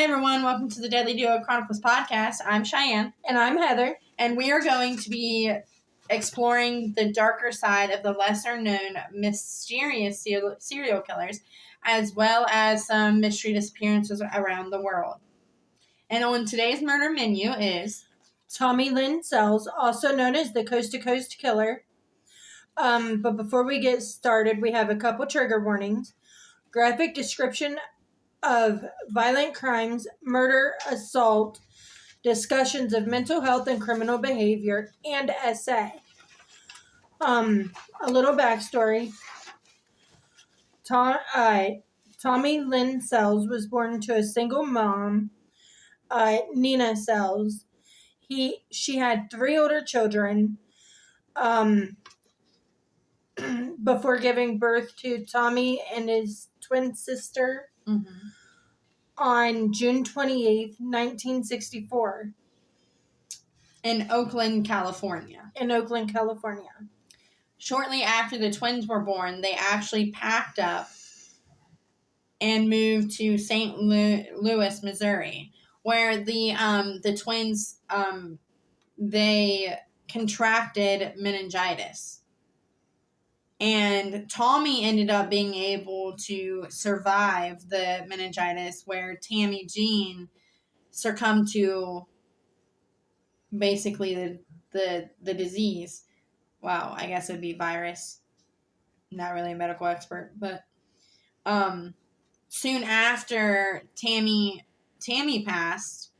Hey everyone, welcome to the Deadly Duo Chronicles podcast. I'm Cheyenne. And I'm Heather. And we are going to be exploring the darker side of the lesser known mysterious serial killers, as well as some mystery disappearances around the world. And on today's murder menu is Tommy Lynn Sells, also known as the Coast to Coast Killer. But before we get started, we have a couple trigger warnings. Graphic description of violent crimes, murder, assault, discussions of mental health and criminal behavior, and essay. A little backstory. Tommy Lynn Sells was born to a single mom, Nina Sells. She had 3 older children before giving birth to Tommy and his twin sister on June 28th, 1964. in Oakland, California. Shortly after the twins were born, they actually packed up and moved to St. Louis, Missouri, where the twins they contracted meningitis. And Tommy ended up being able to survive the meningitis, where Tammy Jean succumbed to basically the disease. Wow, I guess it'd be virus. Not really a medical expert, but soon after Tammy passed,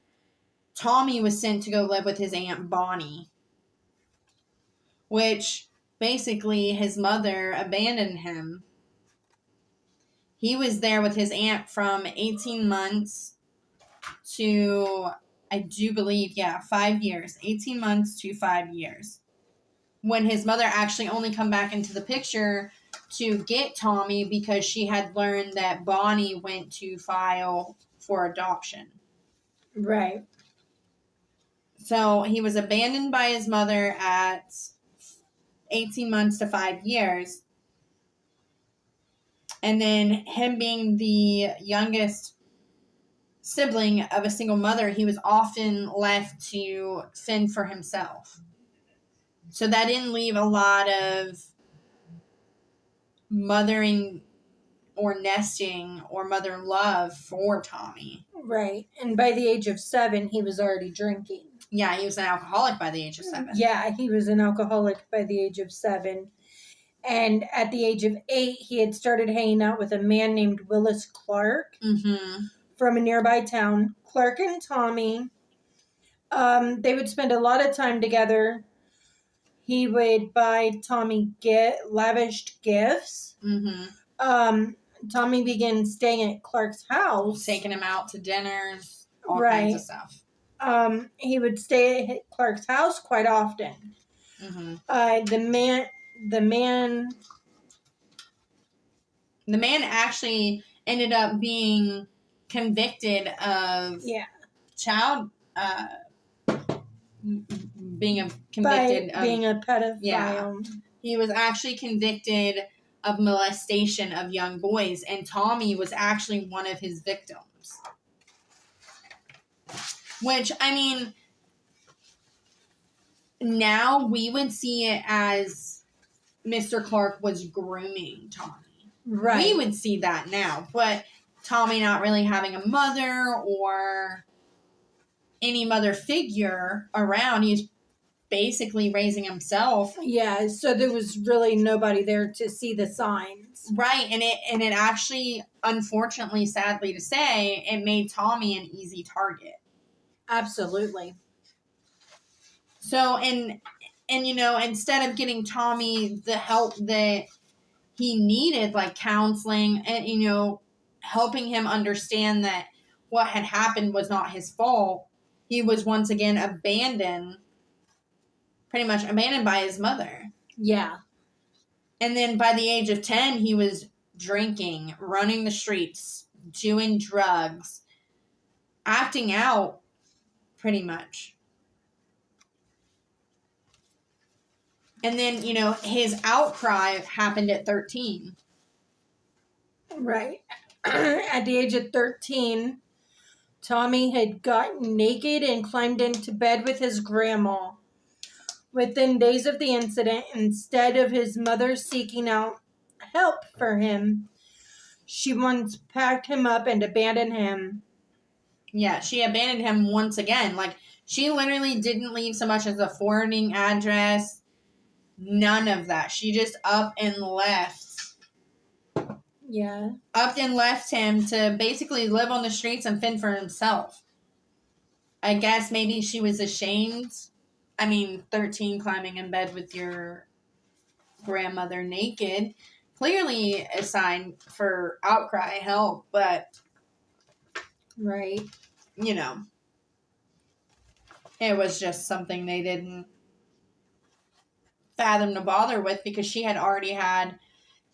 Tommy was sent to go live with his Aunt Bonnie, which basically his mother abandoned him. He was there with his aunt from 18 months to, I do believe, 5 years. 18 months to 5 years. When his mother actually only come back into the picture to get Tommy because she had learned that Bonnie went to file for adoption. Right. So he was abandoned by his mother at 18 months to 5 years. And then him being the youngest sibling of a single mother, he was often left to fend for himself. So that didn't leave a lot of mothering or nesting or mother love for Tommy. Right. And by the age of 7, he was already drinking. Yeah, he was an alcoholic by the age of 7. Yeah, he was an alcoholic by the age of 7. And at the age of 8, he had started hanging out with a man named Willis Clark from a nearby town. Clark and Tommy, they would spend a lot of time together. He would buy Tommy lavished gifts. Tommy began staying at Clark's house. Taking him out to dinners, all kinds of stuff. He would stay at Clark's house quite often. The man actually ended up being convicted of child being a pedophile. Yeah. He was actually convicted of molestation of young boys, and Tommy was actually one of his victims. Which, I mean, now we would see it as Mr. Clark was grooming Tommy. Right. We would see that now, but Tommy not really having a mother or any mother figure around, he's basically raising himself. Yeah, so there was really nobody there to see the signs. Right, and it actually, unfortunately, sadly to say, it made Tommy an easy target. Absolutely. So, and you know, instead of getting Tommy the help that he needed, like counseling and, you know, helping him understand that what had happened was not his fault, he was once again pretty much abandoned by his mother. Yeah. And then by the age of 10, he was drinking, running the streets, doing drugs, acting out, pretty much. And then, you know, his outcry happened at 13. Right. At the age of 13, Tommy had gotten naked and climbed into bed with his grandma. Within days of the incident, instead of his mother seeking out help for him, she once packed him up and abandoned him. Yeah, she abandoned him once again. Like, she literally didn't leave so much as a forwarding address. None of that. She just up and left. Yeah. Up and left him to basically live on the streets and fend for himself. I guess maybe she was ashamed. I mean, 13 climbing in bed with your grandmother naked. Clearly a sign for outcry help, but, Right. you know, it was just something they didn't fathom to bother with because she had already had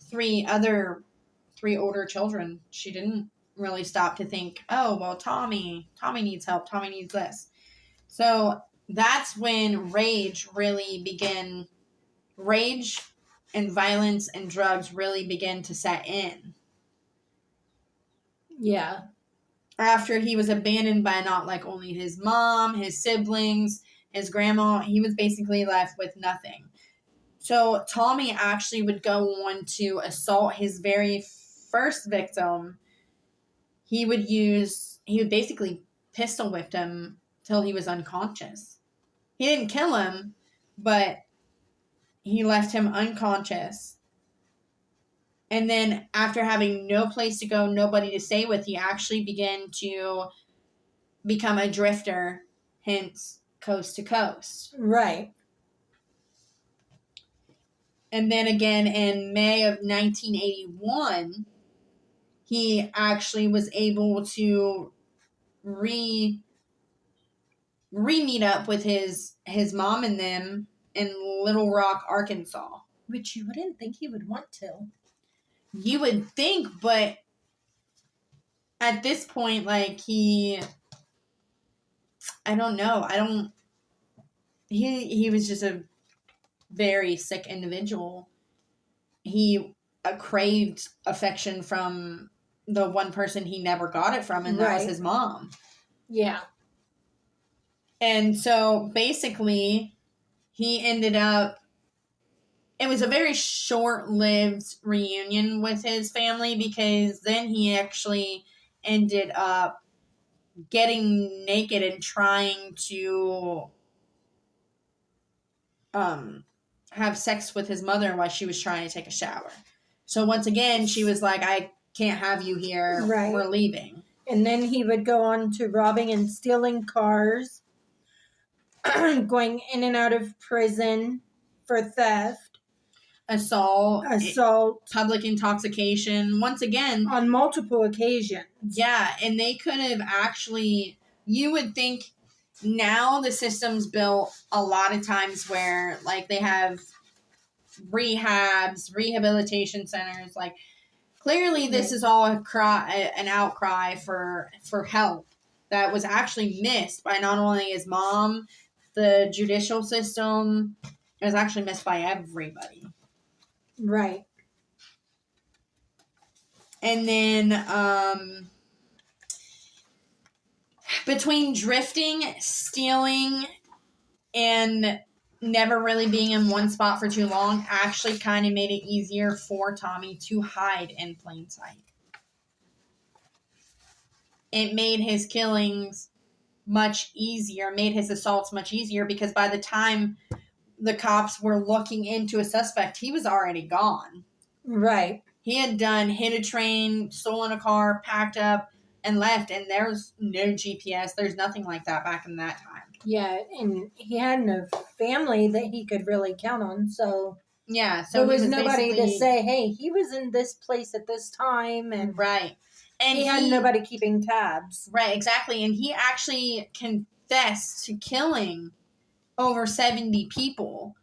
three older children. She didn't really stop to think, oh, well, Tommy needs help. Tommy needs this. So that's when rage and violence and drugs really begin to set in. Yeah. After he was abandoned by not like only his mom, his siblings, his grandma, he was basically left with nothing. So Tommy actually would go on to assault his very first victim. He would basically pistol whip him till he was unconscious. He didn't kill him, but he left him unconscious. And then after having no place to go, nobody to stay with, he actually began to become a drifter, hence coast to coast. Right. And then again in May of 1981, he actually was able to re-meet up with his mom and them in Little Rock, Arkansas. Which you wouldn't think he would want to. You would think, but at this point, like, I don't know. He was just a very sick individual. He craved affection from the one person he never got it from, and that was his mom. Yeah. And so basically, he ended up, it was a very short-lived reunion with his family because then he actually ended up getting naked and trying to have sex with his mother while she was trying to take a shower. So once again, she was like, I can't have you here. Right. We're leaving. And then he would go on to robbing and stealing cars, going in and out of prison for theft, Assault, public intoxication. Once again, on multiple occasions. Yeah, and they could have actually, you would think now the system's built a lot of times where, like, they have rehabs, rehabilitation centers. Like, clearly this is all an outcry for help that was actually missed by not only his mom, the judicial system, it was actually missed by everybody. Right. And then, between drifting, stealing, and never really being in one spot for too long, actually kind of made it easier for Tommy to hide in plain sight. It made his killings much easier, made his assaults much easier, because by the time the cops were looking into a suspect, he was already gone. Right. He had hit a train, stolen a car, packed up, and left, and there's no GPS. There's nothing like that back in that time. Yeah, and he had no family that he could really count on, so... Yeah, so there was nobody to say, hey, he was in this place at this time, and... Right. And he had nobody keeping tabs. Right, exactly. And he actually confessed to killing over 70 people,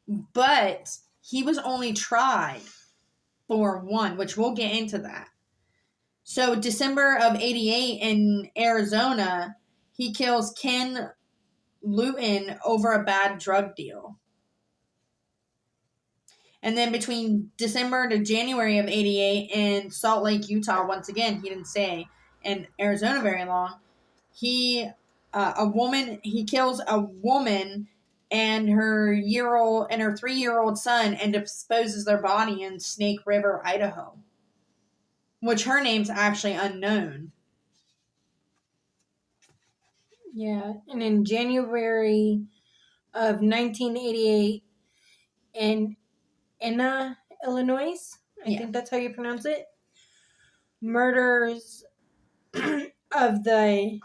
but he was only tried for one, which we'll get into that. So December of 88 in Arizona, he kills Ken Luton over a bad drug deal. And then between December to January of 88 in Salt Lake, Utah, once again, he didn't stay in Arizona very long, he kills a woman and her 3-year-old son and disposes their body in Snake River, Idaho, which her name's actually unknown. Yeah, and in January of 1988 in Enna, Illinois, I think that's how you pronounce it, murders of the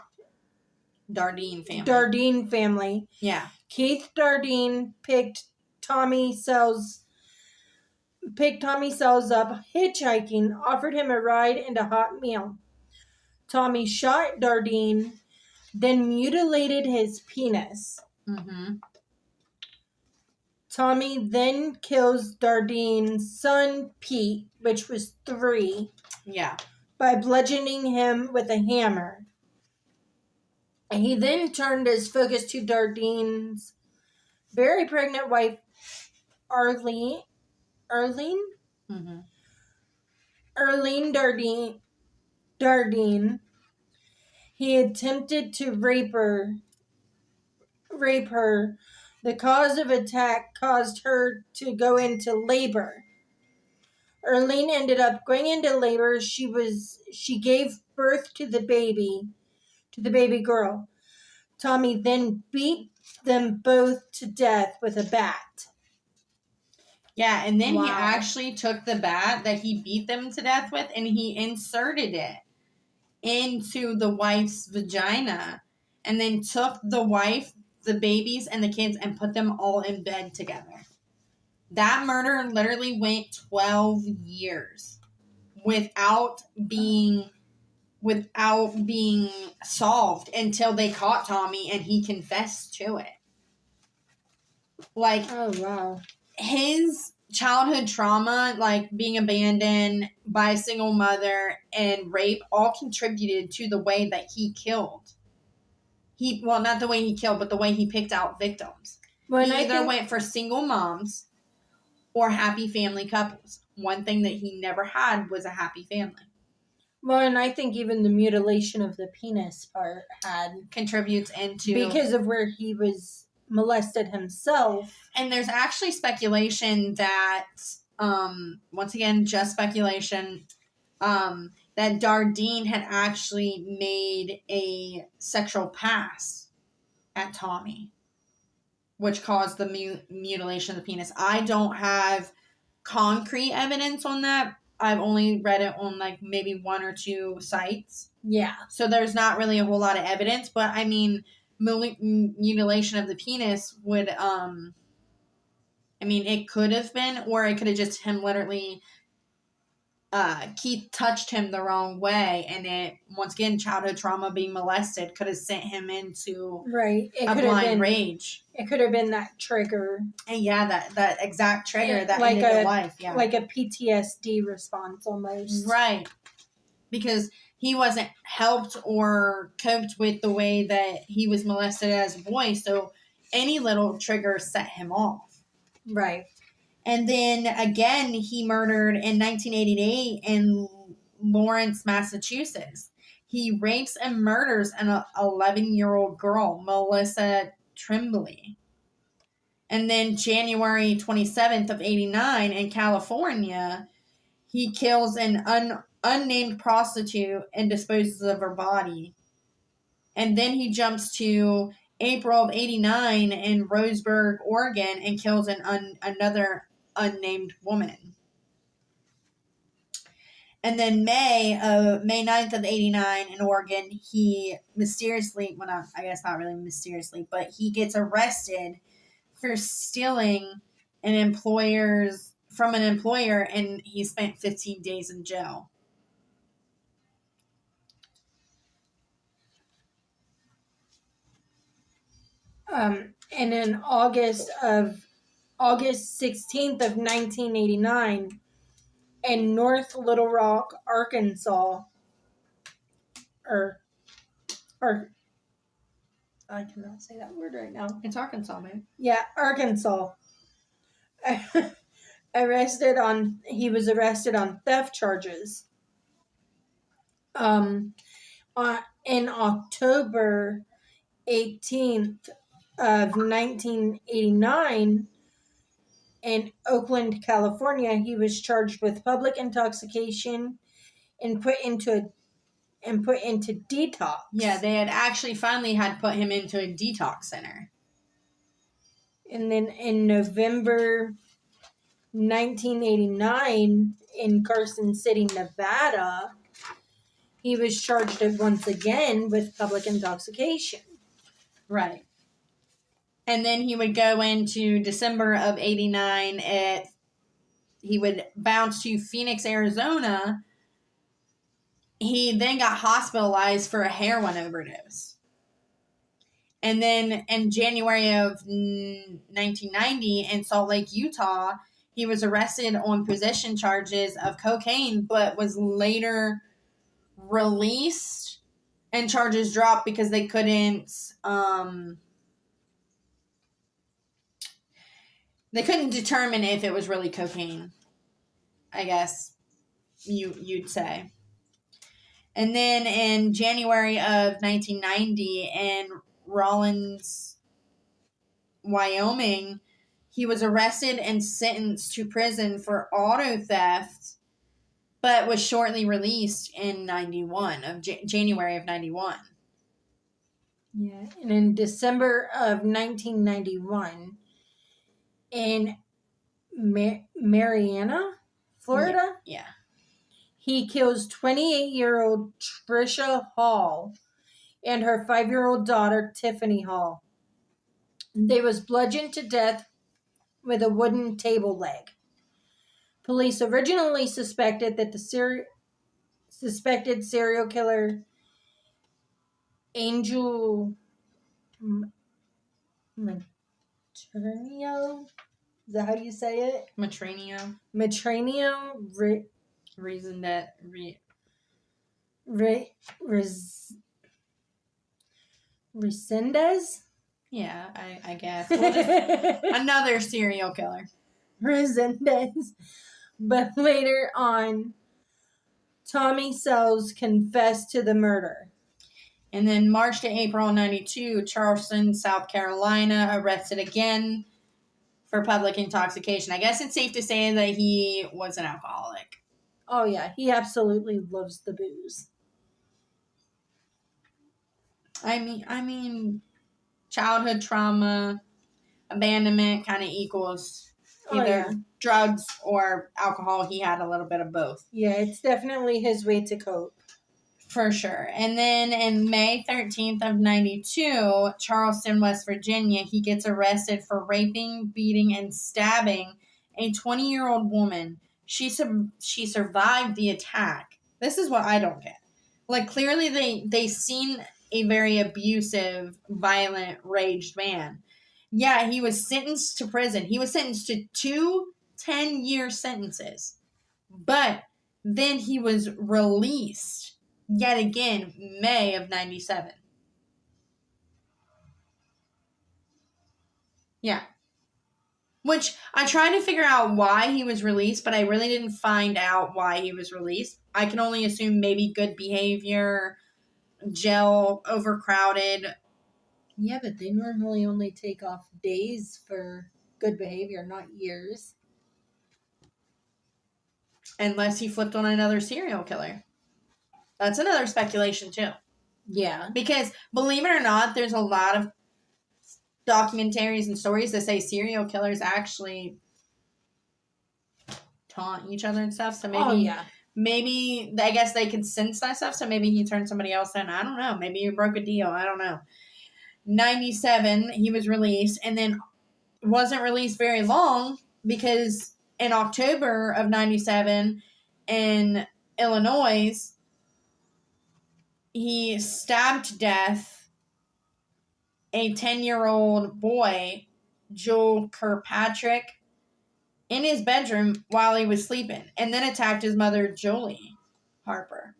Dardeen family. Yeah. Keith Dardeen picked Tommy Sells up hitchhiking, offered him a ride and a hot meal. Tommy shot Dardeen, then mutilated his penis. Mm-hmm. Tommy then kills Dardeen's son, Pete, which was 3. Yeah. By bludgeoning him with a hammer. He then turned his focus to Dardeen's very pregnant wife, Arlene. Mm-hmm. Arlene Dardeen. He attempted to rape her. The cause of attack caused her to go into labor. Arlene ended up going into labor. She gave birth to the baby girl. Tommy then beat them both to death with a bat. Yeah, and then he actually took the bat that he beat them to death with and he inserted it into the wife's vagina and then took the wife, the babies, and the kids and put them all in bed together. That murder literally went 12 years without being solved until they caught Tommy and he confessed to it. Like, oh wow. His childhood trauma, like being abandoned by a single mother and rape, all contributed to the way that he killed. Not the way he killed, but the way he picked out victims. He either went for single moms or happy family couples. One thing that he never had was a happy family. Well, and I think even the mutilation of the penis part contributes into... because of where he was molested himself. And there's actually speculation that, once again, just speculation, that Dardeen had actually made a sexual pass at Tommy, which caused the mutilation of the penis. I don't have concrete evidence on that. I've only read it on like maybe 1 or 2 sites. Yeah. So there's not really a whole lot of evidence, but I mean, mutilation of the penis would, it could have been, or it could have just him literally, Keith touched him the wrong way, and it, once again, childhood trauma, being molested, could have sent him into a blind rage. It could have been that trigger. And yeah, that exact trigger that ended his life. Yeah. Like a PTSD response almost. Right. Because he wasn't helped or coped with the way that he was molested as a boy, so any little trigger set him off. Right. And then again, he murdered in 1988 in Lawrence, Massachusetts. He rapes and murders an 11-year-old girl, Melissa Tremblay. And then January 27th of 89 in California, he kills an unnamed prostitute and disposes of her body. And then he jumps to April of 89 in Roseburg, Oregon, and kills another unnamed woman. And then May 9th of 89 in Oregon, he mysteriously, I guess not really mysteriously, but he gets arrested for stealing from an employer, and he spent 15 days in jail. And in August 16th of 1989 in North Little Rock, Arkansas, or I cannot say that word right now. It's Arkansas, man. Yeah, Arkansas. He was arrested on theft charges. in October 18th of 1989 in Oakland, California, he was charged with public intoxication and put into detox. Yeah, they had actually finally had put him into a detox center. And then in November 1989 in Carson City, Nevada, he was charged once again with public intoxication. Right. And then he would go into December of 89 he would bounce to Phoenix, Arizona. He then got hospitalized for a heroin overdose. And then in January of 1990 in Salt Lake, Utah, he was arrested on possession charges of cocaine, but was later released and charges dropped because they couldn't determine if it was really cocaine, I guess you'd say. And then in January of 1990 in Rawlins, Wyoming, he was arrested and sentenced to prison for auto theft, but was shortly released in January of 91. Yeah, and in December of 1991 in Marianna, Florida, Yeah. he kills 28-year-old Trisha Hall and her 5-year-old daughter, Tiffany Hall. They was bludgeoned to death with a wooden table leg. Police originally suspected that the suspected serial killer Angel Matranio, is that how you say it? Matranio. Reason that Resendez? Yeah, I guess. Another serial killer. Resendez. But later on, Tommy Sells confessed to the murder. And then March to April 92, Charleston, South Carolina, arrested again for public intoxication. I guess it's safe to say that he was an alcoholic. Oh, yeah. He absolutely loves the booze. I mean, childhood trauma, abandonment kind of equals either drugs or alcohol. He had a little bit of both. Yeah, it's definitely his way to cope. For sure. And then in May 13th of 92, Charleston, West Virginia, he gets arrested for raping, beating, and stabbing a 20-year-old woman. She survived the attack. This is what I don't get. Like, clearly they seen a very abusive, violent, raged man. Yeah, he was sentenced to prison. He was sentenced to 2 10-year sentences. But then he was released yet again, May of 97. Yeah. Which I tried to figure out why he was released, but I really didn't find out why he was released. I can only assume maybe good behavior, jail overcrowded. Yeah, but they normally only take off days for good behavior, not years. Unless he flipped on another serial killer. That's another speculation, too. Yeah. Because, believe it or not, there's a lot of documentaries and stories that say serial killers actually taunt each other and stuff. So maybe I guess they could sense that stuff. So maybe he turned somebody else in. I don't know. Maybe he broke a deal. I don't know. 97, he was released, and then wasn't released very long because in October of 97 in Illinois, he stabbed to death a 10-year-old boy, Joel Kirkpatrick, in his bedroom while he was sleeping, and then attacked his mother, Jolie Harper.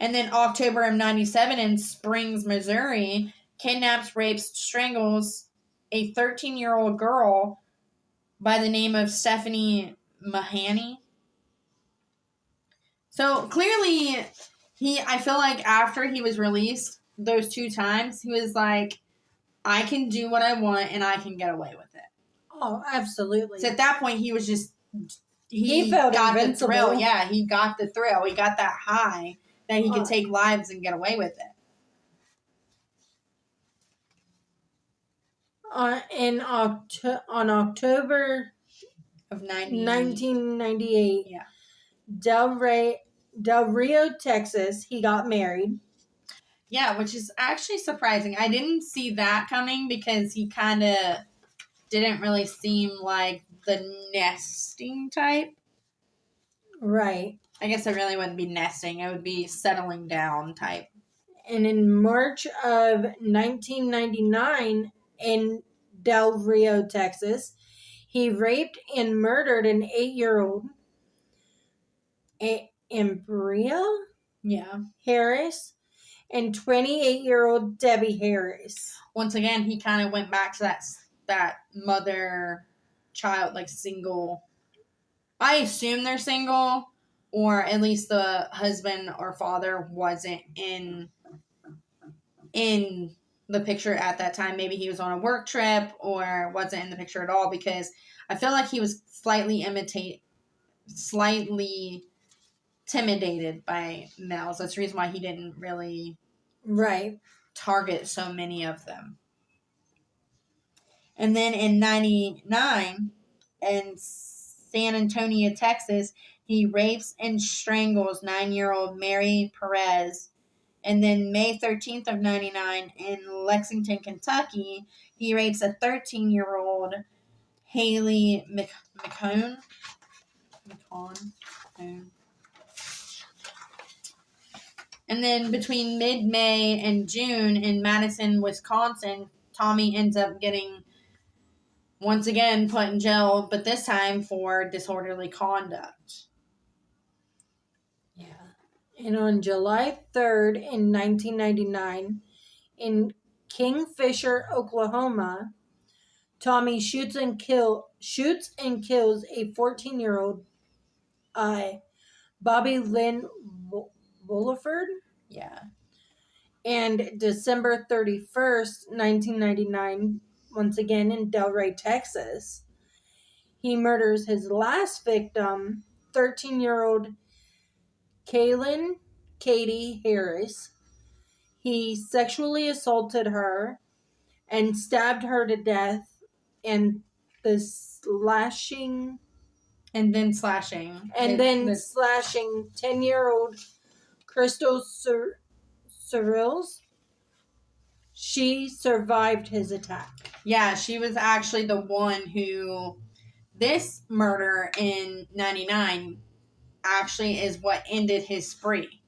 And then October of 97 in Springs, Missouri, kidnaps, rapes, strangles a 13-year-old girl by the name of Stephanie Mahoney. So clearly I feel like after he was released those 2 times, he was like, I can do what I want and I can get away with it. Oh, absolutely. So at that point, he was just, He felt got invincible. the thrill. Yeah, he got the thrill. He got that high that he could take lives and get away with it. On October Of 1998, Yeah. Del Rio, Texas, he got married. Yeah, which is actually surprising. I didn't see that coming because he kind of didn't really seem like the nesting type. Right. I guess it really wouldn't be nesting. It would be settling down type. And in March of 1999 in Del Rio, Texas, he raped and murdered an 8-year-old Ambria Harris and 28-year-old Debbie Harris. Once again, he kind of went back to that mother-child, like, single. I assume they're single, or at least the husband or father wasn't in the picture at that time. Maybe he was on a work trip or wasn't in the picture at all, because I feel like he was slightly intimidated by males. That's the reason why he didn't really target so many of them. And then in 1999, in San Antonio, Texas, he rapes and strangles 9-year-old Mary Perez. And then May 13th of 1999, in Lexington, Kentucky, he rapes a 13-year-old Haley McCone. And then between mid-May and June in Madison, Wisconsin, Tommy ends up getting, once again, put in jail, but this time for disorderly conduct. Yeah. And on July 3rd in 1999, in Kingfisher, Oklahoma, Tommy shoots and kills a 14-year-old Bobby Lynn Bulliford. Yeah. And December 31st, 1999, once again in Delray, Texas, he murders his last victim, 13-year-old Kaylin Katie Harris. He sexually assaulted her and stabbed her to death, and slashing 10-year-old Crystal Cyril's. She survived his attack. Yeah, she was actually the one who, this murder in 99 actually is what ended his spree.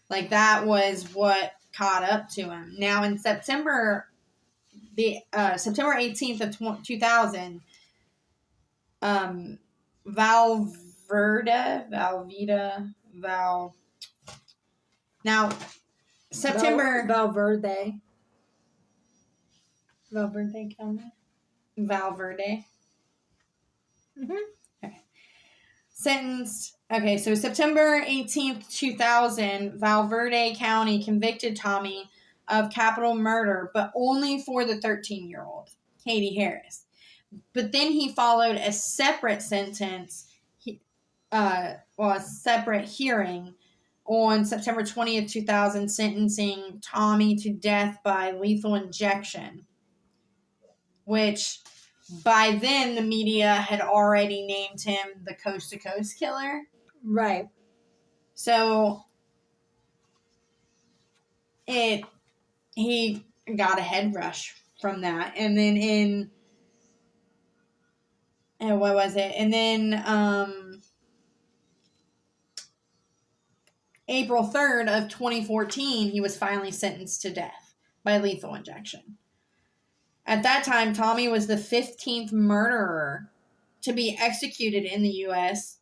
Like, that was what caught up to him. Now in September 18th of 2000, Valverde County. Valverde. Mm-hmm. Okay. Sentenced. Okay, so September 18th, 2000, Valverde County convicted Tommy of capital murder, but only for the 13-year-old, Katie Harris. But then he followed a separate sentence, a separate hearing on September 20th, 2000, sentencing Tommy to death by lethal injection, which by then the media had already named him the Coast to Coast Killer. Right. So he got a head rush from that. And then what was it? And then April 3rd of 2014, he was finally sentenced to death by lethal injection. At that time, Tommy was the 15th murderer to be executed in the U.S.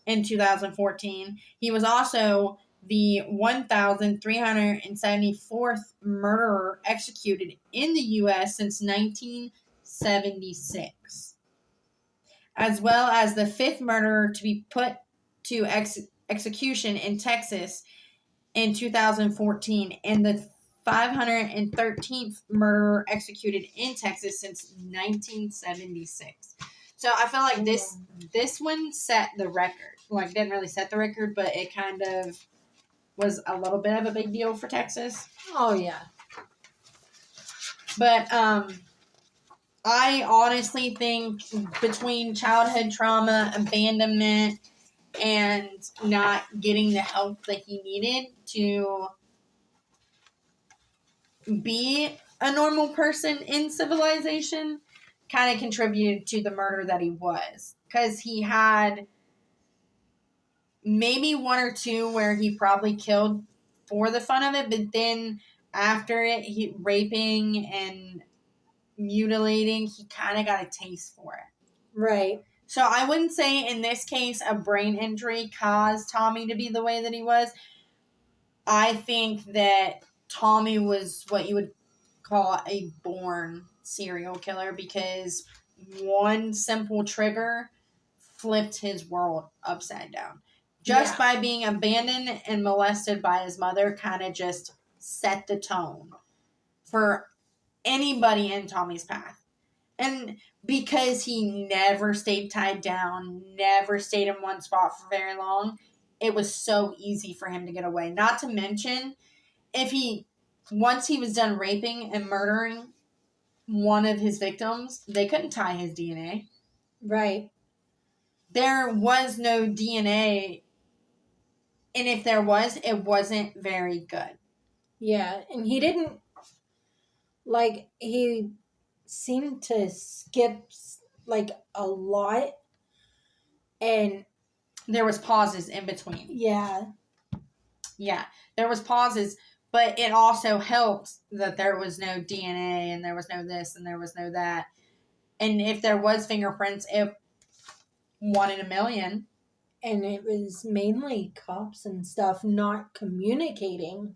in 2014. He was also the 1,374th murderer executed in the U.S. since 1976, as well as the 5th murderer to be put to execution in Texas in 2014 and the 513th murderer executed in Texas since 1976. So I feel like this one set the record. Like, didn't really set the record, but it kind of was a little bit of a big deal for Texas. Oh, yeah. But I honestly think between childhood trauma, abandonment, and not getting the help that he needed to be a normal person in civilization kind of contributed to the murder that he was. Because he had maybe one or two where he probably killed for the fun of it, but then after it, he raping and mutilating, he kind of got a taste for it. Right. So I wouldn't say in this case a brain injury caused Tommy to be the way that he was. I think that Tommy was what you would call a born serial killer because one simple trigger flipped his world upside down. Just by being abandoned and molested by his mother kind of just set the tone for anybody in Tommy's path. And because he never stayed tied down, never stayed in one spot for very long, it was so easy for him to get away. Not to mention, once he was done raping and murdering one of his victims, they couldn't tie his DNA. Right. There was no DNA, and if there was, it wasn't very good. Yeah, and he didn't, he seemed to skip, a lot, and there was pauses in between. Yeah, there was pauses, but it also helped that there was no DNA, and there was no this, and there was no that. And if there was fingerprints, it 1 in a million. And it was mainly cops and stuff not communicating.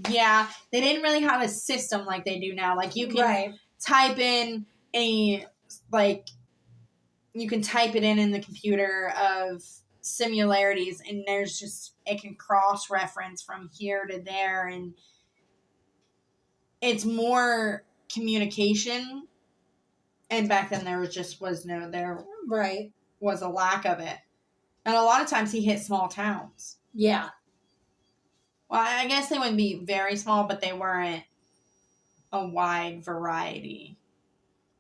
Yeah, they didn't really have a system like they do now. Like, you can type in you can type it in the computer of similarities, and there's just, it can cross-reference from here to there, and it's more communication. And back then there was a lack of it. And a lot of times he hit small towns. Yeah. Well, I guess they wouldn't be very small, but they weren't a wide variety.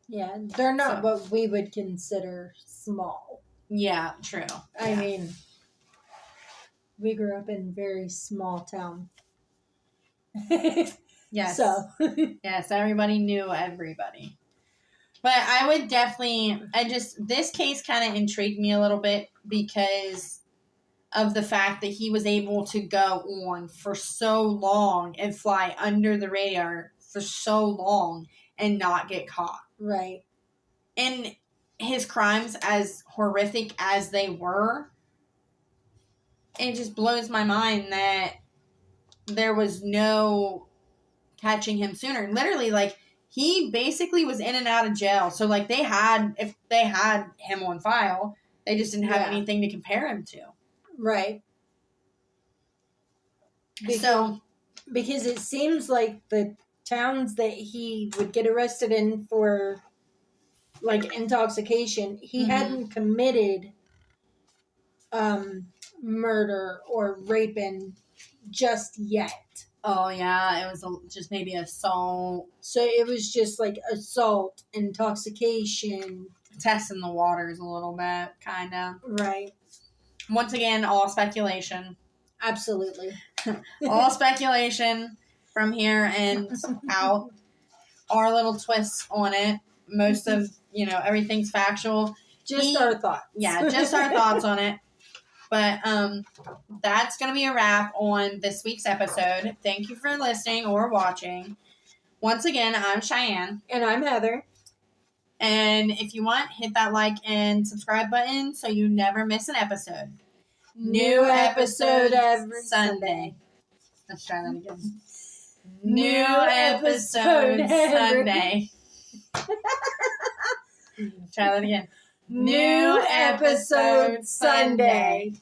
Yeah, they're not what we would consider small. Yeah, true. I mean, we grew up in a very small town. Yes. So. Yes, everybody knew everybody. But I would definitely, this case kind of intrigued me a little bit because of the fact that he was able to go on for so long and fly under the radar for so long and not get caught. Right. And his crimes, as horrific as they were, it just blows my mind that there was no catching him sooner. Literally, he basically was in and out of jail. So, if they had him on file, they just didn't have anything to compare him to. Right. Because it seems like the towns that he would get arrested in for, intoxication, he hadn't committed murder or raping just yet. Oh, yeah. It was just maybe assault. So it was just assault, intoxication. Testing the waters a little bit, kind of. Right. Once again, all speculation. Absolutely. All speculation from here and out. Our little twists on it. Most of, everything's factual. Just our thoughts. Yeah, just our thoughts on it. But that's going to be a wrap on this week's episode. Thank you for listening or watching. Once again, I'm Cheyenne. And I'm Heather. And if you want, hit that like and subscribe button so you never miss an episode. New episode every Sunday. Let's try that again. New episode Sunday. Try that again. New episode Sunday.